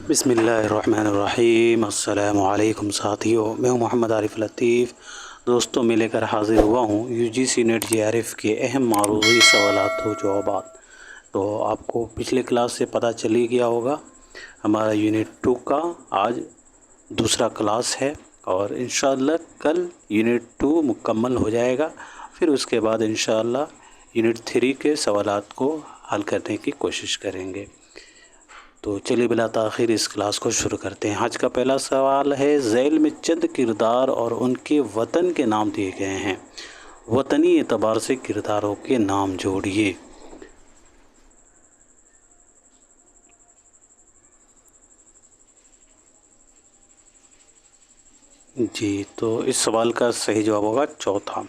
بسم اللہ الرحمن الرحیم۔ السلام علیکم ساتھیوں، میں ہوں محمد عارف لطیف۔ دوستوں، میں لے کر حاضر ہوا ہوں UGC نیٹ JRF کے اہم معروضی سوالات و جوابات۔ تو آپ کو پچھلے کلاس سے پتہ چل ہی گیا ہوگا، ہمارا یونٹ 2 کا آج دوسرا کلاس ہے، اور انشاءاللہ کل یونٹ 2 مکمل ہو جائے گا۔ پھر اس کے بعد انشاءاللہ یونٹ 3 کے سوالات کو حل کرنے کی کوشش کریں گے۔ تو چلیے بلا تاخیر اس کلاس کو شروع کرتے ہیں۔ آج کا پہلا سوال ہے، ذیل میں چند کردار اور ان کے وطن کے نام دیے گئے ہیں، وطنی اعتبار سے کرداروں کے نام جوڑیے۔ جی، تو اس سوال کا صحیح جواب ہوگا چوتھا۔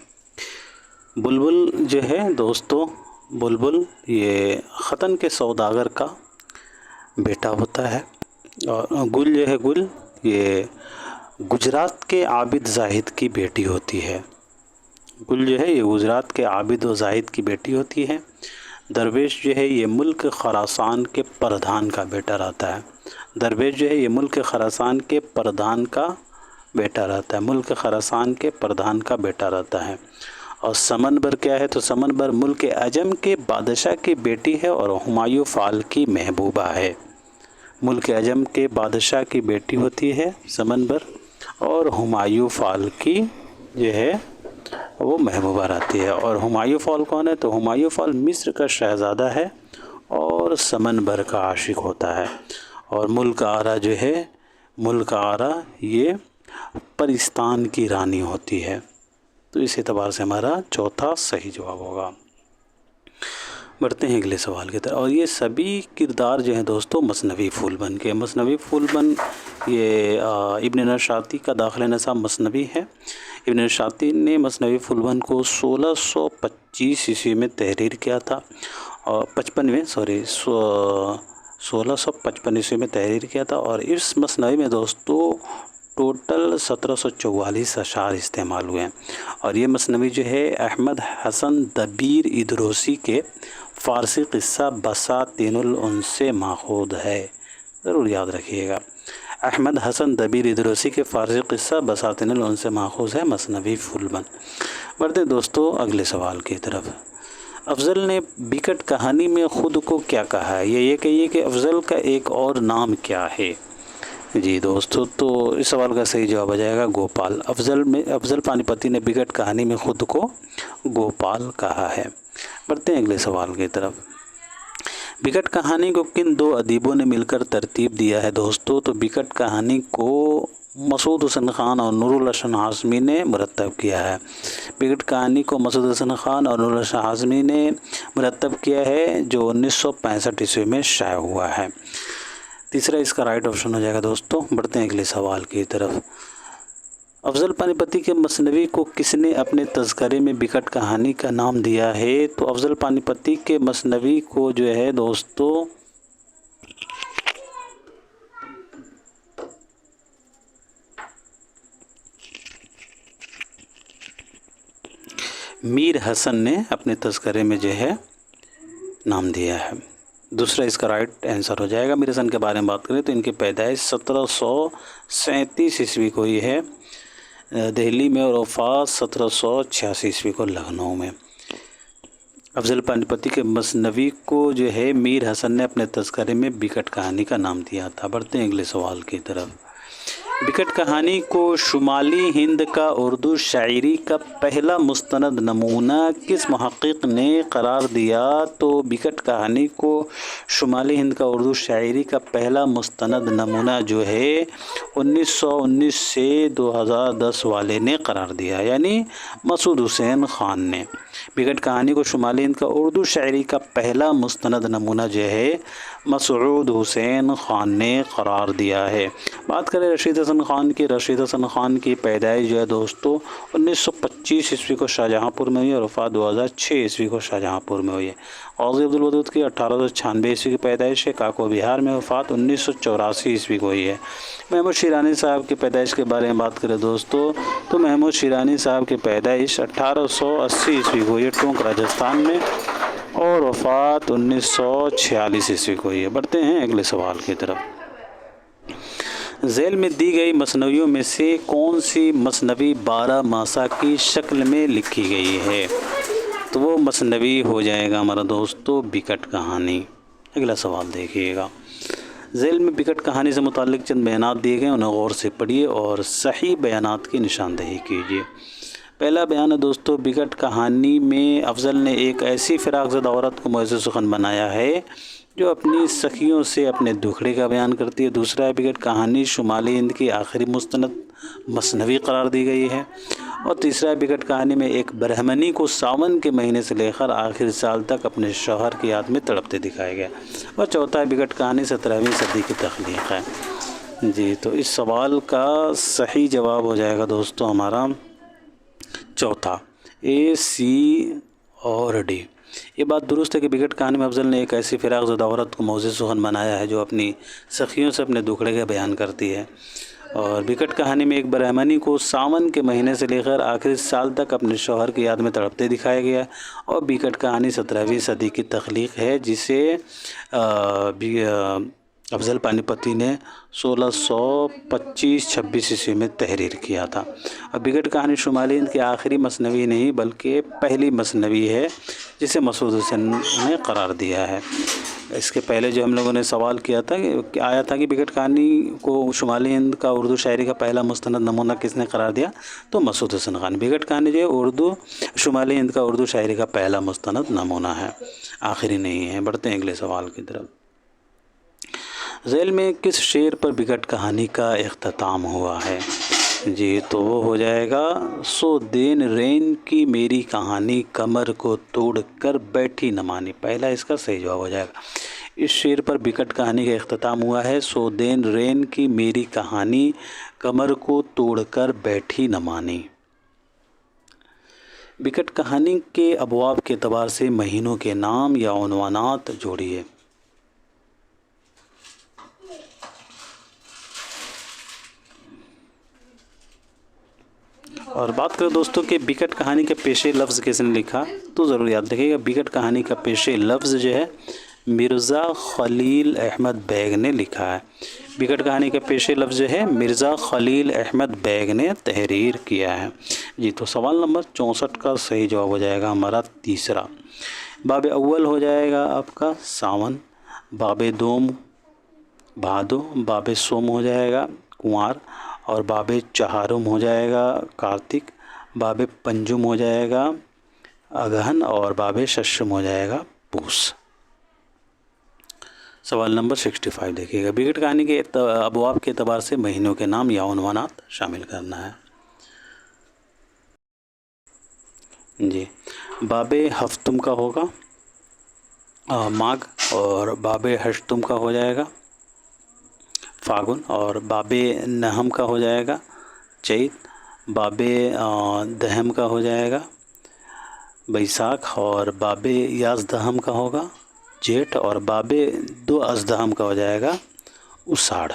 بلبل جو ہے دوستو، بلبل یہ ختن کے سوداگر کا بیٹا ہوتا ہے، اور گل جو ہے، گل یہ گجرات کے عابد زاہد کی بیٹی ہوتی ہے۔ گل جو ہے یہ گجرات کے عابد و زاہد کی بیٹی ہوتی ہے۔ درویش جو ہے یہ ملک خراسان کے پردھان کا بیٹا رہتا ہے۔ درویش جو ہے یہ ملک خراسان کے پردھان کا بیٹا رہتا ہے، ملک خراسان کے پردھان کا بیٹا رہتا ہے۔ اور سمنبر کیا ہے؟ تو سمنبر ملک عجم کے بادشاہ کی بیٹی ہے اور ہمایوں فال کی محبوبہ ہے۔ ملک عجم کے بادشاہ کی بیٹی ہوتی ہے سمنبر، اور ہمایوں فال کی جو ہے وہ محبوبہ رہتی ہے۔ اور ہمایوں فال کون ہے؟ تو ہمایوں فال مصر کا شہزادہ ہے اور سمنبر کا عاشق ہوتا ہے۔ اور ملک آرا جو ہے، ملک آرا یہ پرستان کی رانی ہوتی ہے۔ تو اس اعتبار سے ہمارا چوتھا صحیح جواب ہوگا۔ بڑھتے ہیں اگلے سوال کی طرف، اور یہ سبھی کردار جو ہیں دوستو مثنوی پھول بن کے، مثنوی پھول بن یہ ابن نشاطی کا داخل نصاب مثنوی ہے۔ ابن نشاطی نے مثنوی پھول بن کو 1625 عیسوی میں تحریر کیا تھا، اور 1655 عیسوی میں تحریر کیا تھا، اور اس مثنوی میں دوستو ٹوٹل 1744 اشعار استعمال ہوئے ہیں۔ اور یہ مثنوی جو ہے احمد حسن دبیر ادروسی کے فارسی قصہ بساطین الانس سے ماخوذ ہے، ضرور یاد رکھیے گا۔ احمد حسن دبیر ادروسی کے فارسی قصہ بساطین الانس سے ماخوذ ہے مثنوی پھول بن۔ بڑھتے دوستو اگلے سوال کی طرف۔ افضل نے بیکٹ کہانی میں خود کو کیا کہا ہے؟ یہ کہیے کہ افضل کا ایک اور نام کیا ہے؟ جی دوستو، تو اس سوال کا صحیح جواب آ جائے گا گوپال۔ افضل پانی پتی نے بیکٹ کہانی میں خود کو گوپال کہا ہے۔ بڑھتے ہیں اگلے سوال کی طرف۔ بیکٹ کہانی کو کن دو ادیبوں نے مل کر ترتیب دیا ہے دوستو؟ تو بیکٹ کہانی کو مسعود حسن خان اور نور الحسن ہاشمی نے مرتب کیا ہے۔ بیکٹ کہانی کو مسعود حسن خان اور نور الحسن ہاشمی نے مرتب کیا ہے، جو 1965 عیسوی میں شائع ہوا ہے۔ تیسرا اس کا رائٹ آپشن ہو جائے گا دوستو۔ بڑھتے ہیں اگلے سوال کی طرف۔ افضل پانی پتی کے مثنوی کو کس نے اپنے تذکرے میں بیکٹ کہانی کا نام دیا ہے؟ تو افضل پانی پتی کے مثنوی کو جو ہے دوستو میر حسن نے اپنے تذکرے میں جو ہے نام دیا ہے۔ دوسرا اس کا رائٹ آنسر ہو جائے گا۔ میر حسن کے بارے میں بات کریں تو ان کی پیدائش 1737 عیسوی کو ہی ہے دہلی میں، اور وفات 1786 عیسوی کو لکھنؤ میں۔ افضل پانی پتی کے مثنوی کو جو ہے میر حسن نے اپنے تذکرے میں بیکٹ کہانی کا نام دیا تھا۔ بڑھتے ہیں اگلے سوال کی طرف۔ بیکٹ کہانی کو شمالی ہند کا اردو شاعری کا پہلا مستند نمونہ کس محقق نے قرار دیا؟ تو بیکٹ کہانی کو شمالی ہند کا اردو شاعری کا پہلا مستند نمونہ جو ہے 1919 سے 2010 والے نے قرار دیا، یعنی مسعود حسین خان نے۔ بیکٹ کہانی کو شمالی ہند کا اردو شاعری کا پہلا مستند نمونہ جو ہے مسعود حسین خان نے قرار دیا ہے۔ بات کریں رشید حسن خان کی، رشید حسن خان کی پیدائش جو ہے دوستو 1925 عیسوی کو شاہجہاں پور میں ہوئی، اور وفات 2006 عیسوی کو شاہجہاں پور میں ہوئی ہے۔ غازی عبدالودود کی 1896 عیسوی کی پیدائش ہے، کاکو بہار میں، وفات 1984 عیسوی کو ہوئی ہے۔ محمود شیرانی صاحب کی پیدائش کے بارے میں بات کریں دوستو، تو محمود شیرانی صاحب کی پیدائش 1880 عیسوی کو ہوئی ہے ٹونک راجستھان میں، اور وفات 1946 عیسوی کو ہوئی ہے۔ بڑھتے ہیں اگلے سوال کی طرف۔ ذیل میں دی گئی مصنویوں میں سے کون سی مصنوی 12 ماسا کی شکل میں لکھی گئی ہے؟ تو وہ مصنوی ہو جائے گا ہمارا دوستو بکٹ کہانی۔ اگلا سوال دیکھیے گا، ذیل میں بکٹ کہانی سے متعلق چند بیانات دیے گئے، انہیں غور سے پڑھیے اور صحیح بیانات کی نشاندہی کیجیے۔ پہلا بیان ہے دوستو، بکٹ کہانی میں افضل نے ایک ایسی فراق زدہ عورت کو معزز سخن بنایا ہے جو اپنی سخیوں سے اپنے دکھڑے کا بیان کرتی ہے۔ دوسرا ہے، بکٹ کہانی شمالی ہند کی آخری مستند مصنوی قرار دی گئی ہے۔ اور تیسرا ہے، بکٹ کہانی میں ایک برہمنی کو ساون کے مہینے سے لے کر آخر سال تک اپنے شوہر کی یاد میں تڑپتے دکھایا گیا۔ اور چوتھا ہے، بکٹ کہانی 17ویں صدی کی تخلیق ہے۔ جی تو اس سوال کا صحیح جواب ہو جائے گا دوستو ہمارا چوتھا، اے، سی اور ڈی۔ یہ بات درست ہے کہ بکٹ کہانی میں افضل نے ایک ایسی فراق زدہ عورت کو معزز سخن بنایا ہے جو اپنی سخیوں سے اپنے دکھڑے کا بیان کرتی ہے۔ اور بکٹ کہانی میں ایک برہمنی کو ساون کے مہینے سے لے کر آخری سال تک اپنے شوہر کی یاد میں تڑپتے دکھایا گیا ہے۔ اور بکٹ کہانی 17ویں صدی کی تخلیق ہے جسے افضل پانی پتی نے 1625-26 عیسوی میں تحریر کیا تھا۔ اور بکٹ کہانی شمالی ہند کی آخری مصنوی نہیں بلکہ پہلی مصنوی ہے جسے مسعود حسین نے قرار دیا ہے۔ اس کے پہلے جو ہم لوگوں نے سوال کیا تھا کہ آیا تھا کہ بکٹ کہانی کو شمالی ہند کا اردو شاعری کا پہلا مستند نمونہ کس نے قرار دیا؟ تو مسعود حسین خان۔ بکٹ کہانی جو ہے شمالی ہند کا اردو شاعری کا پہلا مستند نمونہ ہے، آخری نہیں ہے۔ بڑھتے ہیں اگلے سوال کی طرف، ذیل میں کس شعر پر بکٹ کہانی کا اختتام ہوا ہے؟ جی تو وہ ہو جائے گا، سو دین رین کی میری کہانی کمر کو توڑ کر بیٹھی نہ مانی۔ پہلا اس کا صحیح جواب ہو جائے گا۔ اس شعر پر بکٹ کہانی کا اختتام ہوا ہے، سو دین رین کی میری کہانی کمر کو توڑ کر بیٹھی نہ مانی۔ بکٹ کہانی کے ابواب کے اعتبار سے مہینوں کے نام یا عنوانات جوڑیے۔ اور بات کریں دوستوں کہ بکٹ کہانی کے پیش لفظ کس نے لکھا، تو ضرور یاد رکھیے گا بکٹ کہانی کا پیش لفظ جو ہے مرزا خلیل احمد بیگ نے لکھا ہے۔ بکٹ کہانی کا پیش لفظ جو ہے مرزا خلیل احمد بیگ نے تحریر کیا ہے۔ جی تو سوال نمبر 64 کا صحیح جواب ہو جائے گا ہمارا تیسرا۔ باب اول ہو جائے گا آپ کا ساون، باب دوم بھادو، باب سوم ہو جائے گا کنوار، اور باب چہارم ہو جائے گا کارتک، باب پنجم ہو جائے گا اگہن، اور باب ششم ہو جائے گا پوس۔ سوال نمبر 65 دیکھیے گا، بکٹ کہانی کے ابواب کے اعتبار سے مہینوں کے نام یا عنوانات شامل کرنا ہے۔ جی باب ہفتم کا ہوگا ماگھ، اور باب ہشتم کا ہو جائے گا فاگن، اور باب نہم کا ہو جائے گا چیت، باب دہم کا ہو جائے گا بیساکھ، اور باب یازدہم کا ہوگا جیٹھ، اور باب دو ازدہم کا ہو جائے گا اساڑھ۔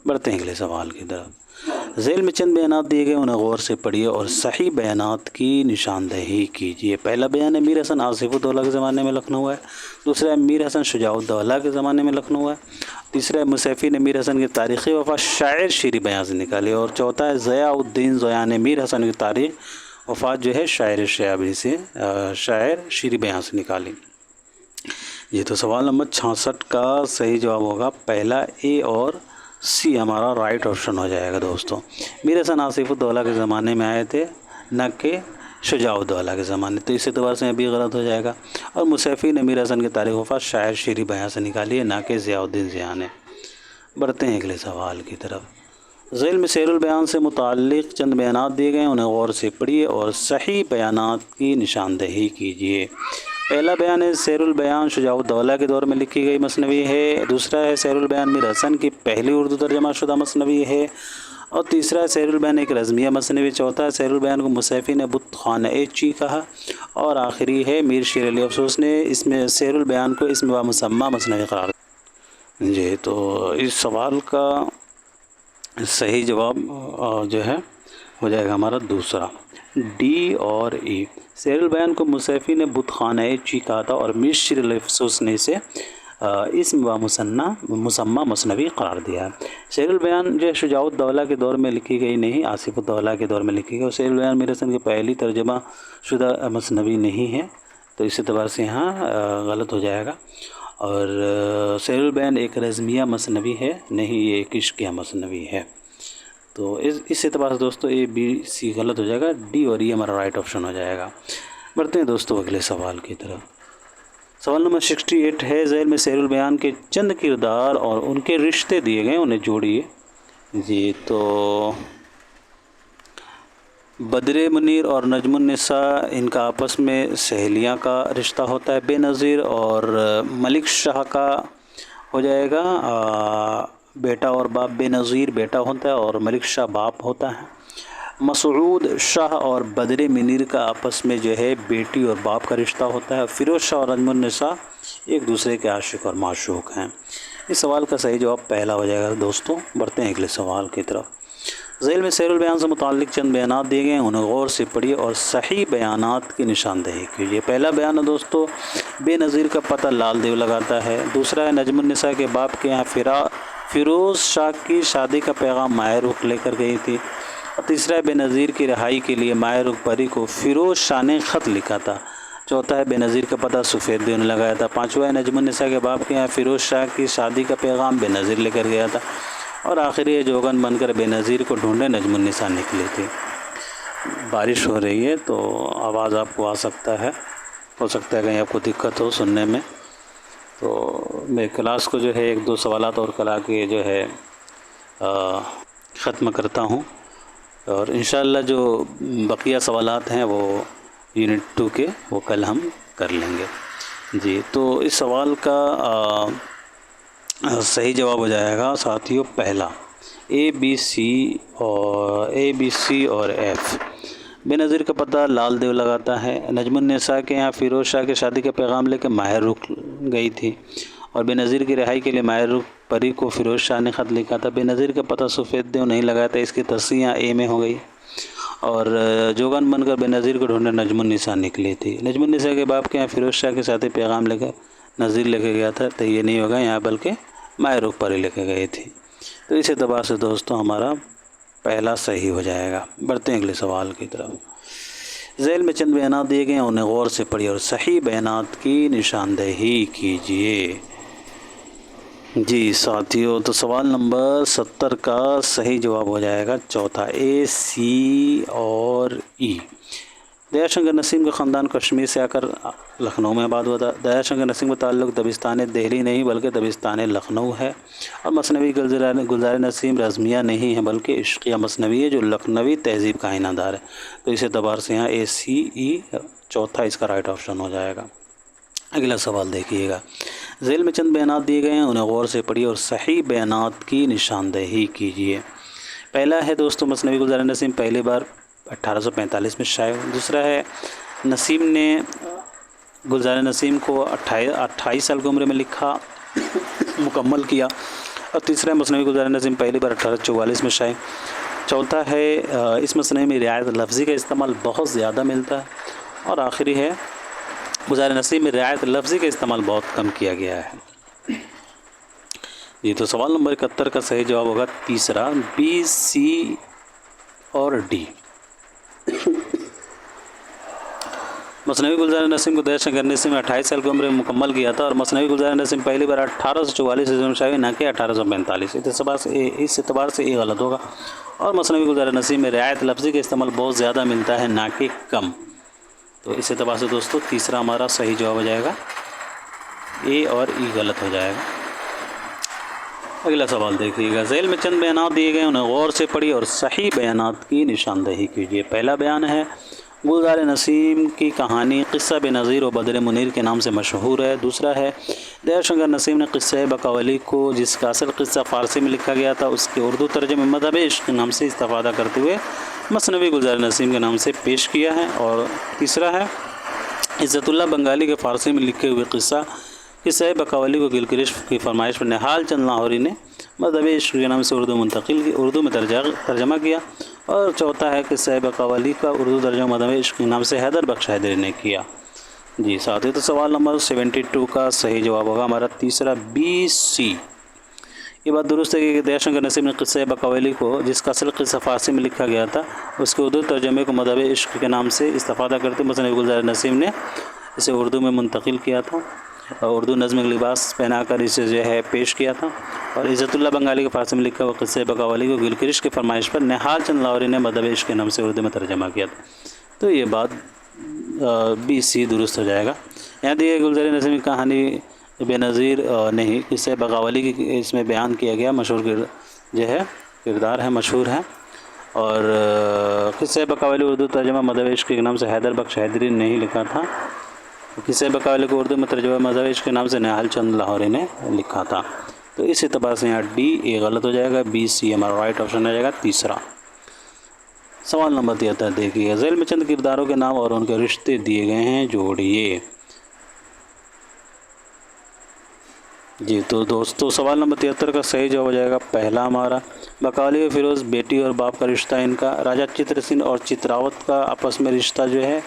بڑھتے ہیں اگلے سوال کی طرف، ذیل میں چند بیانات دیے گئے، انہیں غور سے پڑھیے اور صحیح بیانات کی نشاندہی کیجیے۔ پہلا بیان ہے، میر حسن آصف الدولہ کے زمانے میں لکھنؤ ہے۔ دوسرا ہے، میر حسن شجاع الدولہ کے زمانے میں لکھنؤ ہے۔ تیسرا ہے، موسیفی نے میر حسن کی تاریخی وفات شاعر شیریں بیاں سے نکالی۔ اور چوتھا ہے، ضیاء الدین ضیاء نے میر حسن کی تاریخ وفات جو ہے شاعر شیریں بیاں سے نکالی۔ یہ تو سوال نمبر 66 کا صحیح جواب ہوگا پہلا اے اور سی ہمارا رائٹ آپشن ہو جائے گا دوستوں۔ میر حسن آصف الدولہ کے زمانے میں آئے تھے، نہ کہ شجاع الدولہ کے زمانے، تو اس اعتبار سے ابھی غلط ہو جائے گا۔ اور موسیفی نے میر حسن کی تاریخ وفات شاعر شیریں بیاں سے نکالی ہے، نہ کہ ضیاء الدین ضیاء نے۔ بڑھتے ہیں اگلے سوال کی طرف، ذیل میں سیر البیان سے متعلق چند بیانات دیے گئے ہیں، انہیں غور سے پڑھیے اور صحیح بیانات کی نشاندہی کیجیے۔ پہلا بیان ہے، سیر البیان شجاع الدولہ کے دور میں لکھی گئی مصنوی ہے۔ دوسرا ہے، سیر البیان میر حسن کی پہلی اردو ترجمہ شدہ مصنوی ہے۔ اور تیسرا ہے، سیر البیان ایک رزمیہ مصنوی۔ چوتھا ہے، سیر البیان کو موسیفی نے بت خانہ چی کہا۔ اور آخری ہے، میر شیر علی افسوس نے اس میں سیر البیان کو اسم و مسمى مصنوی قرار دیا۔ جی تو اس سوال کا صحیح جواب جو ہے ہو جائے گا ہمارا دوسرا، ڈی اور ای۔ سیر البیان کو موسیفی نے بت خانہ چی کہا تھا، اور میر شیر علی افسوس نے اسے اسم و مسمى مصنوی قرار دیا ہے۔ شعر البیان جو ہے شجاع الدولہ کے دور میں لکھی گئی نہیں، آصف الدولہ کے دور میں لکھی گئی، اور شعر البیان میرے سن کی پہلی ترجمہ شدہ مصنوی نہیں ہے، تو اس اعتبار سے یہاں غلط ہو جائے گا۔ اور شعر البیان ایک رزمیہ مصنوی ہے، نہیں یہ ایک عشقیہ مصنوی ہے۔ تو اس اعتبار سے دوستو اے بی سی غلط ہو جائے گا، ڈی اور ای ہمارا رائٹ آپشن ہو جائے گا۔ بڑھتے ہیں دوستو اگلے سوال کی طرف۔ سوال نمبر 68 ہے، ذیل میں شعر البیان کے چند کردار اور ان کے رشتے دیے گئے، انہیں جوڑیے۔ جی تو بدر منیر اور نجم النساء ان کا آپس میں سہیلیاں کا رشتہ ہوتا ہے، بے نظیر اور ملک شاہ کا ہو جائے گا بیٹا اور باپ، بے نظیر بیٹا ہوتا ہے اور ملک شاہ باپ ہوتا ہے۔ مسعود شاہ اور بدر منیر کا آپس میں جو ہے بیٹی اور باپ کا رشتہ ہوتا ہے۔ فیروز شاہ اور نجم النساء ایک دوسرے کے عاشق اور معشوق ہیں۔ اس سوال کا صحیح جواب پہلا ہو جائے گا دوستوں۔ بڑھتے ہیں اگلے سوال کی طرف۔ ذیل میں شعر البیان سے متعلق چند بیانات دیے گئے ہیں، انہیں غور سے پڑھیے اور صحیح بیانات کی نشاندہی کیجیے۔ پہلا بیان ہے دوستو، بے نظیر کا پتہ لال دیو لگاتا ہے۔ دوسرا ہے نجم النساء کے باپ کے یہاں فیروز شاہ کی شادی کا پیغام ماہ رخ لے کر گئی تھی۔ اور تیسرا ہے بے نظیر کی رہائی کے لیے ماہ رخ پری کو فیروز شاہ نے خط لکھا تھا۔ چوتھا ہے بے نظیر کا پتہ سفید دیو نے لگایا تھا۔ پانچواں ہے نجم النساء کے باپ کے یہاں فیروز شاہ کی شادی کا پیغام بے نظیر لے کر گیا تھا۔ اور آخری ہے جوگن بن کر بے نظیر کو ڈھونڈے نجم النساء نکلی تھی۔ بارش ہو رہی ہے تو آواز آپ کو آ سکتا ہے، ہو سکتا ہے کہیں آپ کو دقت ہو سننے میں، تو میں کلاس کو جو ہے ایک دو سوالات اور کرا کے جو ہے ختم کرتا ہوں، اور انشاءاللہ جو بقیہ سوالات ہیں وہ یونٹ 2 کے وہ کل ہم کر لیں گے۔ جی تو اس سوال کا صحیح جواب ہو جائے گا ساتھیوں پہلا، اے بی سی اور ایف۔ بے نظیر کا پتہ لال دیو لگاتا ہے۔ نجم النساء کے یہاں فیروز شاہ کی شادی کا پیغام لے کے ماہ رخ گئی تھی، اور بے نظیر کی رہائی کے لیے ماہ رخ پری کو فیروز شاہ نے خط لکھا تھا۔ بے نظیر کا پتہ سفید دیو نہیں لگایا تھا، اس کی تصحیح اے میں ہو گئی۔ اور جوگن بن کر بے نظیر کو ڈھونڈے نجم النساء نکلی تھی۔ نجم النساء کے باپ کے یہاں فیروز شاہ کے ساتھ پیغام لے کر نظیر لے کے گیا تھا، تو یہ نہیں ہوگا یہاں بلکہ ماہ رخ پری لے کے گئی تھی۔ تو اس اعتبار سے دوستوں ہمارا پہلا صحیح ہو جائے گا۔ بڑھتے ہیں اگلے سوال کی طرف۔ ذیل میں چند بیانات دیے گئے ہیں، انہیں غور سے پڑھیے اور صحیح بیانات کی نشاندہی کیجیے۔ جی ساتھیوں تو سوال نمبر 70 کا صحیح جواب ہو جائے گا چوتھا، اے سی اور ای۔ دیا شنکر نسیم کا خاندان کشمیر سے آ کر لکھنؤ میں آباد ہوا تھا۔ دیا شنکر نسیم کا تعلق دبستان دہلی نہیں بلکہ دبستان لکھنؤ ہے، اور مثنوی گلزار نسیم رزمیہ نہیں ہے بلکہ عشقیہ مثنوی ہے جو لکھنوی تہذیب کا آئینہ دار ہے۔ تو اس اعتبار سے یہاں اے سی ای چوتھا اس کا رائٹ آپشن ہو جائے گا۔ اگلا سوال دیکھیے گا، ذیل میں چند بیانات دیے گئے ہیں، انہیں غور سے پڑھیے اور صحیح بیانات کی نشاندہی کیجیے۔ پہلا ہے دوستو، مثنوی گلزار نسیم پہلی بار 1845 میں شائع ہوئی۔ دوسرا ہے نسیم نے گلزار نسیم کو 28 سال کی عمر میں لکھا مکمل کیا۔ اور تیسرا ہے مثنوی گلزار نسیم پہلی بار 1844 میں شائع۔ چوتھا ہے اس مثنوی میں رعایت لفظی کا استعمال بہت زیادہ ملتا ہے۔ اور آخری ہے گلزار نسیم میں رعایت لفظی کا استعمال بہت کم کیا گیا ہے۔ جی تو سوال نمبر 71 کا صحیح جواب ہوگا تیسرا، بی سی اور ڈی۔ مثنوی گلزار نسیم کو دیا شنکر نسیم نے 28 سال کی عمر میں مکمل کیا تھا، اور مثنوی گلزار نسیم پہلی بار 1844 میں شائع نہ کہ 1845۔ اس اعتبار سے یہ غلط ہوگا۔ اور مثنوی گلزار نسیم میں رعایت لفظی کا استعمال بہت زیادہ ملتا ہے نہ کہ کم۔ تو اس اعتبار سے دوستو تیسرا ہمارا صحیح جواب ہو جائے گا، اے اور ای غلط ہو جائے گا۔ اگلا سوال دیکھیے گا، ذیل میں چند بیانات دیے گئے، انہیں غور سے پڑھی اور صحیح بیانات کی نشاندہی کیجیے۔ پہلا بیان ہے، گلزار نسیم کی کہانی قصہ بے نظیر و بدر منیر کے نام سے مشہور ہے۔ دوسرا ہے، دیا شنکر نسیم نے قصہ بقاولی کو جس کا اصل قصہ فارسی میں لکھا گیا تھا اس کے اردو ترجمے مذہب عشق کے نام سے استفادہ کرتے ہوئے مثنوی گلزار نسیم کے نام سے پیش کیا ہے۔ اور تیسرا ہے، عزت اللہ بنگالی کے فارسی میں لکھے ہوئے قصہ بقاولی کو گلگرش کی فرمائش پر نہال چند لاہوری نے مذہب عشق کے نام سے اردو میں ترجمہ کیا۔ اور چوتھا ہے، قصہ بقاولی کا اردو ترجمہ مذہب عشق کے نام سے حیدر بخش حیدری نے کیا۔ جی ساتھی، تو سوال نمبر 72 کا صحیح جواب ہوگا ہمارا تیسرا BC۔ یہ بات درست ہے کہ دیا شنکر نسیم نے قصہ بقاولی کو، جس کا اصل قصہ فارسی میں لکھا گیا تھا، اس کے اردو ترجمے کو مذہب عشق کے نام سے استفادہ کرتے مثلا گلزار نسیم نے اسے اردو میں منتقل کیا تھا اور اردو نظم لباس پہنا کر اسے جو ہے پیش کیا تھا، اور عزت اللہ بنگالی کے فارسی میں لکھا ہوا قصہ بقاولی کو گلکرش کی فرمائش پر نہال چند لاہوری نے مذہب عشق کے نام سے اردو میں ترجمہ کیا تھا۔ تو یہ بات BC درست ہو جائے گا۔ یہاں دیکھیے گلزار نسیم کی کہانی بے نظیر نہیں، قصہ بقاولی کی اس میں بیان کیا گیا مشہور جو ہے کردار ہے، مشہور ہے، اور قصہ بقاولی اردو ترجمہ مذہب عشق کے نام سے حیدر بخش حیدری نے نہیں لکھا تھا، قصہ بقاولی کو اردو میں ترجمہ مذہب عشق کے نام سے نہال چند لاہوری نے لکھا تھا۔ تو اس اعتبار سے یہاں D یہ غلط ہو جائے گا، BC ہمارا رائٹ آپشن ہو جائے گا تیسرا۔ سوال نمبر 73 دیکھیے، ذیل میں چند کرداروں کے نام اور ان کے رشتے دیے گئے ہیں، جوڑیے۔ جی تو دوستو سوال نمبر 73 کا صحیح جواب ہو جائے گا پہلا ہمارا بقاولی و فیروز بیٹی اور باپ کا رشتہ ان کا، راجہ چتر سنگھ اور چتراوت کا آپس میں رشتہ جو ہے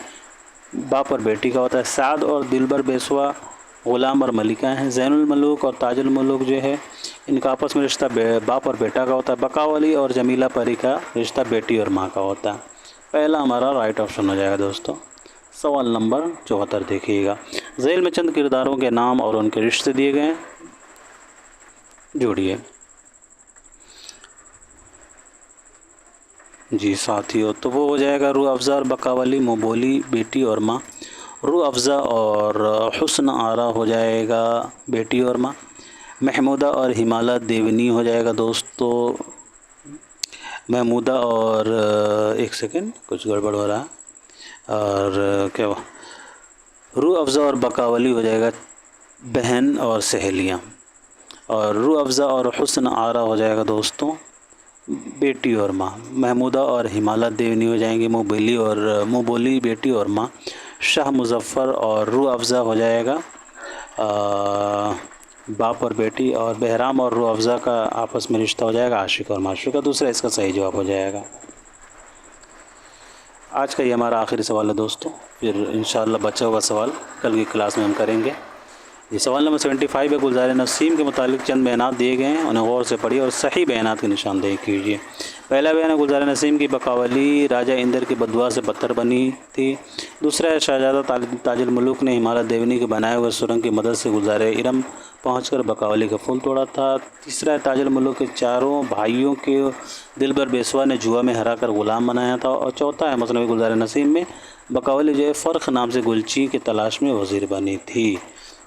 باپ اور بیٹی کا ہوتا ہے، سعد اور دلبر بیسوا غلام اور ملکہ ہیں، زین الملوک اور تاج الملوک جو ہے ان کا آپس میں رشتہ باپ اور بیٹا کا ہوتا ہے، بقاولی اور جمیلہ پری کا رشتہ بیٹی اور ماں کا ہوتا ہے۔ پہلا ہمارا رائٹ آپشن ہو جائے گا دوستو۔ سوال نمبر 74 دیکھیے گا، ذیل میں چند کرداروں کے نام اور ان کے رشتے دیے گئے ہیں، جوڑیے۔ جی ساتھیو، تو وہ ہو جائے گا روح افزا اور بقاولی، منہ بولی بیٹی اور ماں۔ روح افزا اور حسن آرا ہو جائے گا بیٹی اور ماں۔ محمودہ اور ہمالہ دیونی ہو جائے گا دوستو، محمودہ اور ایک سیکنڈ کچھ گڑبڑ ہو رہا ہے، اور کیا روح افزا اور بقاولی ہو جائے گا بہن اور سہیلیاں، اور روح افزا اور حسن آرا ہو جائے گا دوستوں بیٹی اور ماں۔ محمودہ اور ہمالہ دیونی ہو جائیں گے منہ بولی بیٹی اور ماں۔ شاہ مظفر اور روح افزا ہو جائے گا باپ اور بیٹی، اور بہرام اور روح افزا کا آپس میں رشتہ ہو جائے گا عاشق اور معشوقہ، دوسرا اس کا صحیح جواب ہو جائے گا۔ آج کا یہ ہمارا آخری سوال ہے دوستو، پھر انشاءاللہ بچا ہوا سوال کل کی کلاس میں ہم کریں گے۔ یہ سوال نمبر 75 ہے، گلزار نسیم کے متعلق چند بیانات دیے گئے ہیں، انہیں غور سے پڑھیے اور صحیح بیانات کی نشاندہی کیجیے۔ پہلا بیان ہے گلزار نسیم کی بقاولی راجہ اندر کی بددعا سے پتھر بنی تھی۔ دوسرا ہے شہزادہ تاج الملوک نے ہمالہ دیونی کے بنائے ہوئے سرنگ کی مدد سے گلزار ارم پہنچ کر بقاولی کا پھول توڑا تھا۔ تیسرا ہے تاج الملوک کے چاروں بھائیوں کے دلبر بیسوا نے جوا میں ہرا کر غلام بنایا تھا، اور چوتھا ہے مثنوی گلزار نسیم میں بقاولی جو ہے فرخ نام سے گلچی کی تلاش میں وزیر بنی تھی۔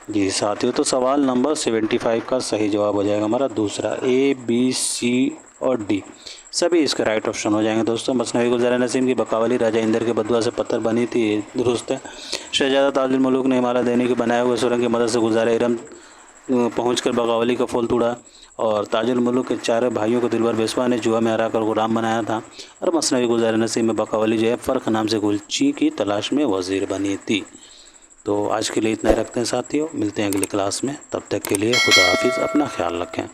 جی ساتھیو، تو سوال نمبر 75 کا صحیح جواب ہو جائے گا ہمارا دوسرا، A B C اور D سبھی اس کے رائٹ آپشن ہو جائیں گے دوستوں۔ مثنوی گلزار نسیم کی بقاولی راجہ اندر کے بددعا سے پتھر بنی تھی، درست ہے۔ شہزادہ تاج الملوک نے ہمالہ دیونی کے بنائے ہوئے سرنگ کی مدد سے گلزار ارم پہنچ کر بقاولی کا پھول توڑا، اور تاج الملوک کے چاروں بھائیوں کو دلبر بیسوا نے جوا میں ہرا کر غلام بنایا تھا، اور مثنوی گلزار نسیم میں بقاولی جو ہے فرخ نام سے گلچی کی تلاش میں وزیر بنی تھی۔ تو آج کے لیے اتنا ہی رکھتے ہیں ساتھیوں، ملتے ہیں اگلی کلاس میں، تب تک کے لیے خدا حافظ، اپنا خیال رکھیں۔